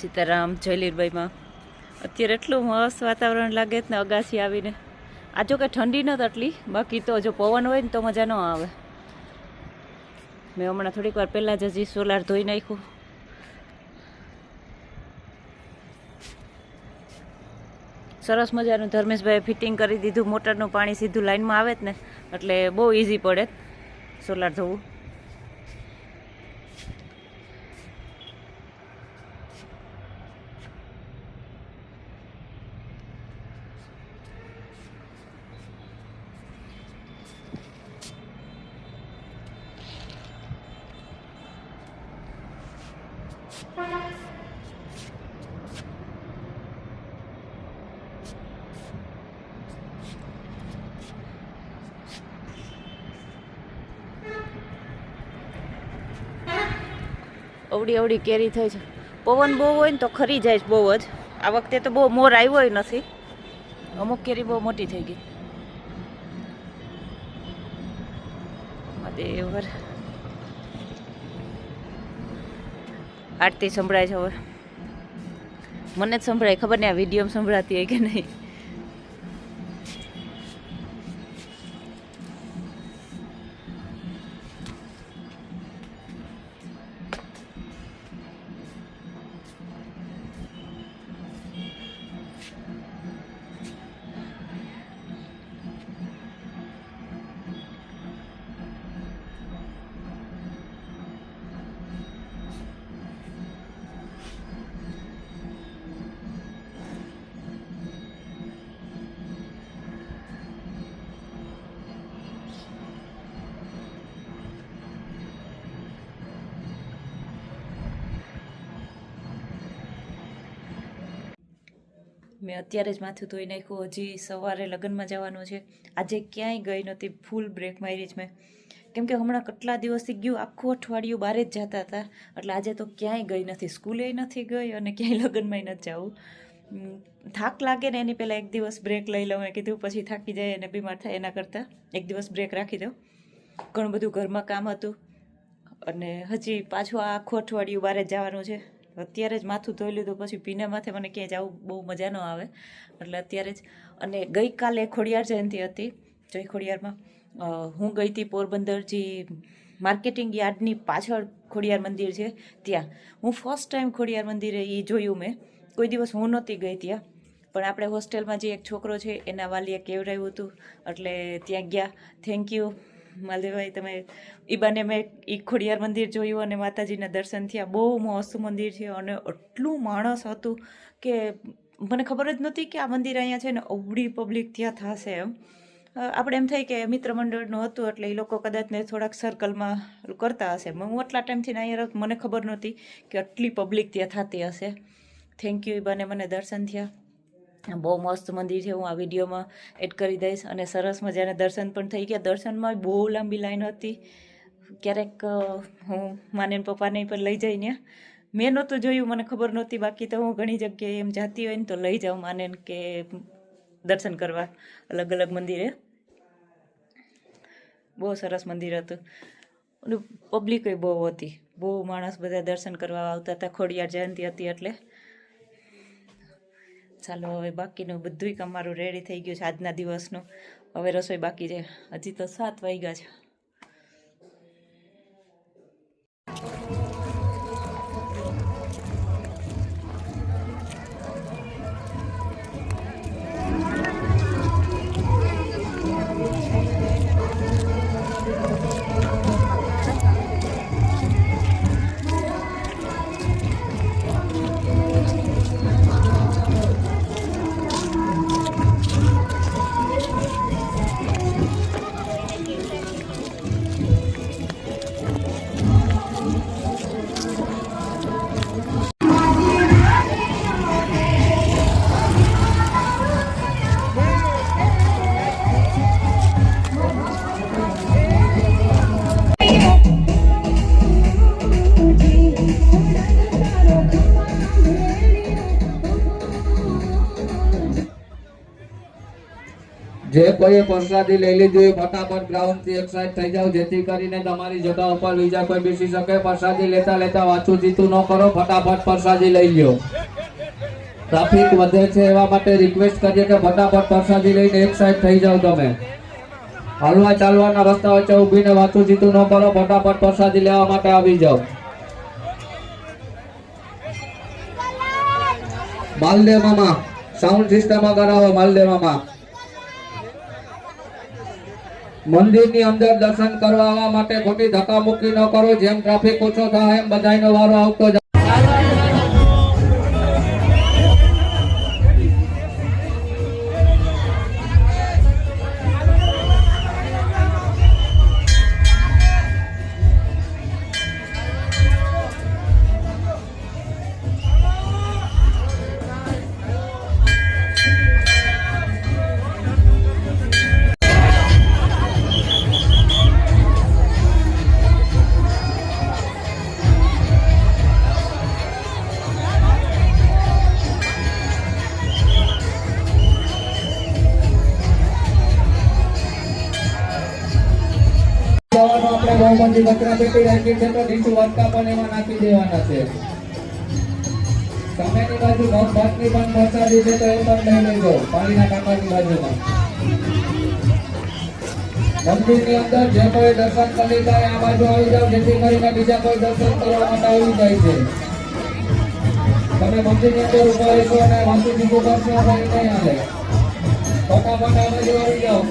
સીતારામ જયલીરભાઈમાં અત્યારે એટલું મસ્ત વાતાવરણ લાગે ને અગાસી આવીને. આ જો કે ઠંડી નથી આટલી, બાકી તો જો પવન હોય ને તો મજા ન આવે. મેં હમણાં થોડીક વાર પહેલાં જ હજી સોલાર ધોઈ નાખ્યું. સરસ મજાનું ધર્મેશભાઈએ ફિટિંગ કરી દીધું. મોટરનું પાણી સીધું લાઇનમાં આવે જ ને, એટલે બહુ ઇઝી પડે સોલાર ધોવું. અવડી અવડી કેરી થઈ છે. પવન બહુ હોય ને તો ખરી જાય છે બહુ જ. આ વખતે તો બહુ મોર આવ્યો નથી. અમુક કેરી બહુ મોટી થઈ ગઈ. દેવર આરતી સંભળાય છે હવે. મને જ સંભળાય, ખબર નહીં આ વિડીયો સંભળાતી હોય કે નહીં. મેં અત્યારે જ માથું ધોઈ નાખ્યું. હજી સવારે લગ્નમાં જવાનું છે. આજે ક્યાંય ગઈ નહોતી, ફૂલ બ્રેક મારી જ મેં. કેમ કે હમણાં કેટલા દિવસથી ગયું, આખું અઠવાડિયું બહાર જ જતા હતા. એટલે આજે તો ક્યાંય ગઈ નથી, સ્કૂલે નથી ગઈ અને ક્યાંય લગ્નમાંય નથી જવું. થાક લાગે ને એની પહેલાં એક દિવસ બ્રેક લઈ લઉં. મેં કીધું પછી થાકી જાય અને બીમાર થાય એના કરતાં એક દિવસ બ્રેક રાખી દઉં. ઘણું બધું ઘરમાં કામ હતું અને હજી પાછું આ આખું અઠવાડિયું બહાર જ જવાનું છે. અત્યારે જ માથું ધોઈ લીધું, પછી ભીના માથે મને ક્યાંય જવું બહુ મજા ન આવે, એટલે અત્યારે જ. અને ગઈકાલે ખોડિયાર જયંતિ હતી જય ખોડિયારમાં. હું ગઈ હતી પોરબંદર, જે માર્કેટિંગ યાર્ડની પાછળ ખોડિયાર મંદિર છે ત્યાં. હું ફર્સ્ટ ટાઈમ ખોડિયાર મંદિરે એ જોયું મેં. કોઈ દિવસ હું નહોતી ગઈ ત્યાં, પણ આપણે હોસ્ટેલમાં જે એક છોકરો છે એના વાલીએ કહેવડાવ્યું હતું એટલે ત્યાં ગયા. થેન્ક યુ માલદેવભાઈ, તમે ઈબાને મેં એ ખોડિયાર મંદિર જોયું અને માતાજીના દર્શન થયા. બહુ મસ્ત મંદિર છે અને એટલું માણસ હતું કે મને ખબર જ નહોતી કે આ મંદિર અહીંયા છે ને અવડી પબ્લિક ત્યાં થશે એમ. આપણે એમ થાય કે મિત્ર મંડળનું હતું એટલે એ લોકો કદાચ ને થોડાક સર્કલમાં કરતા હશે. હું આટલા ટાઈમથી અહીંયા મને ખબર નહોતી કે આટલી પબ્લિક ત્યાં થતી હશે. થેન્ક યુ ઈબાને, મને દર્શન થયા. બહુ મસ્ત મંદિર છે. હું આ વિડીયોમાં એડ કરી દઈશ. અને સરસ મજાના દર્શન પણ થઈ ગયા. દર્શનમાં બહુ લાંબી લાઈન હતી. ક્યારેક હું માને પપ્પાને પણ લઈ જઈને, મેં નહોતું જોયું, મને ખબર નહોતી. બાકી તો હું ઘણી જગ્યાએ એમ જાતી હોય ને તો લઈ જાઉં માને કે દર્શન કરવા અલગ અલગ મંદિરે. બહુ સરસ મંદિર હતું અને પબ્લિક બહુ હતી. બહુ માણસ બધા દર્શન કરવા આવતા હતા. ખોડિયાર જયંતિ હતી એટલે. ચાલો હવે બાકીનું બધુંય કામ મારું રેડી થઈ ગયું છે આજના દિવસનું. હવે રસોઈ બાકી છે. હજી તો 7 વાગ્યા છે. જે કોઈએ પ્રસાદી લઈ લીધી હોય ફટાફટ ગ્રાઉન્ડ થી એક સાઈડ થઈ જાવ, જેથી કરીને તમારી જગ્યા ઉપર બીજા કોઈ બેસી શકે. પ્રસાદી લેતા લેતા વાંચું જીતું ન કરો, ફટાફટ પ્રસાદી લઈ લ્યો. ટ્રાફિક વધે છે એવા માટે રિક્વેસ્ટ કરીએ કે ફટાફટ પ્રસાદી લઈને એક સાઈડ થઈ જાવ. તમે હાલવા ચાલવાના રસ્તા વચ્ચે ઊભીને વાંચું જીતું ન કરો, ફટાફટ પ્રસાદી લેવા માટે આવી જાવ. માલદેવ મામા સાઉન્ડ સિસ્ટમ કરાવો. માલદેવ મામા મંદિરની અંદર દર્શન કરવા આવવા માટે ખોટી ધક્કામુક્કી ન કરો. જેમ ટ્રાફિક ઓછો થાય એમ બધાયનો વારો આવતો જાય. આપણે બહુમતી કચરા પેટી રાખી છે, તો ડીશું વટકા પણ એમાં નાખી દેવાના છે. સામેની બાજુ ભાતની પણ પ્રસાદી છે, તો એ પણ લઈ લેજો. પાણીના કાંટાની બાજુમાં મંદિરની અંદર જે કોઈ દર્શન કરી જાય આ બાજુ આવી જાવ, જેથી કરીને બીજા કોઈ દર્શન કરવા માટે આવી જાય છે. તમે મંદિરની અંદર ઉભા રહેશો અને વાંચું જીતું કરશો તો એ નહીં હાલે. ફટાફટ આ બાજુ આવી જાઓ.